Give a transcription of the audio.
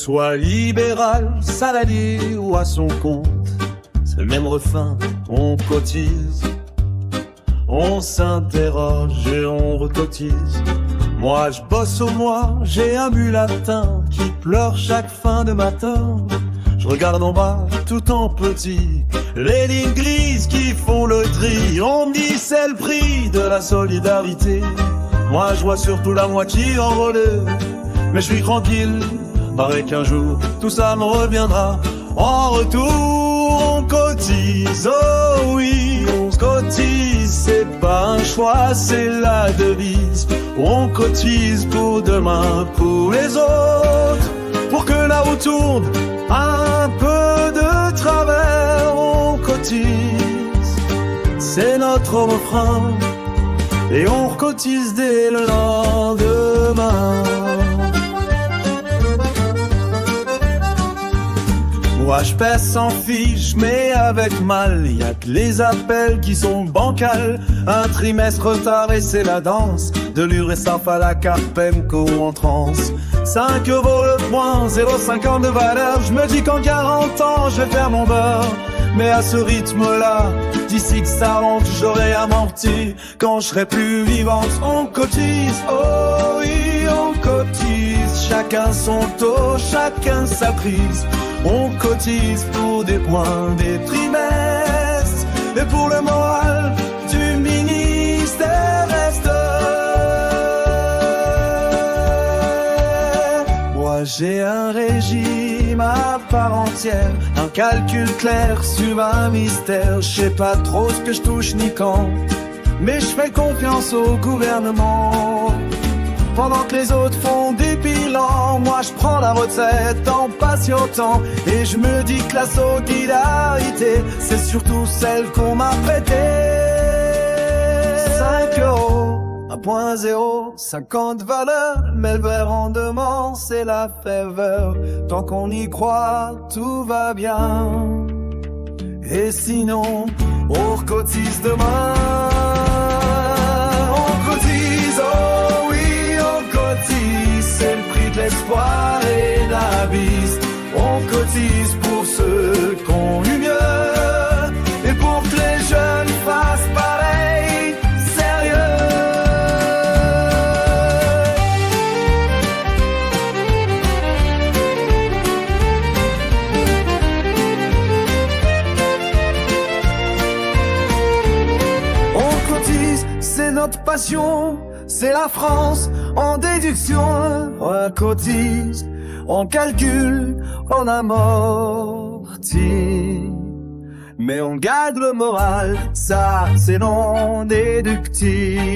soit libéral, salarié ou à son compte, c'est le même refrain, on cotise. On s'interroge et on recotise. Moi je bosse au mois, j'ai un mulatin qui pleure chaque fin de matin. Je regarde en bas, tout en petit, les lignes grises qui font le tri. On me dit c'est le prix de la solidarité. Moi je vois surtout la moitié envolée, mais je suis tranquille, paraît qu'un jour tout ça me reviendra. En retour on cotise, oh oui, on se cotise, c'est pas un choix, c'est la devise. On cotise pour demain, pour les autres, pour que la roue tourne un peu de travers. On cotise, c'est notre refrain, et on recotise dès le lendemain. Moi je pèse sans fiche, mais avec mal. Y'a que les appels qui sont bancals. Un trimestre retard et c'est la danse de l'URSSAF à la Carpemco en transe. 5 euros le point, 0,50 de valeur. Je me dis qu'en 40 ans je vais faire mon beurre. Mais à ce rythme-là, d'ici que ça rentre, j'aurai amorti quand je serai plus vivante. On cotise, oh oui, on cotise. Chacun son taux, chacun sa prise. On cotise pour des points, des trimestres, et pour le moral du ministère reste. Moi j'ai un régime à part entière, un calcul clair sur un mystère. Je sais pas trop ce que je touche ni quand, mais je fais confiance au gouvernement. Pendant que les autres font des bilans, moi je prends la retraite en patientant. Et je me dis que la solidarité, c'est surtout celle qu'on m'a prêtée. 5 euros, 1.0, 50 valeurs. Mais le vrai rendement, c'est la faveur. Tant qu'on y croit, tout va bien. Et sinon, on recotise demain. On cotise, oh oui, c'est le prix de l'espoir et de la bise. On cotise pour ceux qui ont eu mieux, et pour que les jeunes fassent pareil, sérieux. On cotise, c'est notre passion. C'est la France en déduction. On cotise, on calcule, on amortit. Mais on garde le moral, ça c'est non déductible.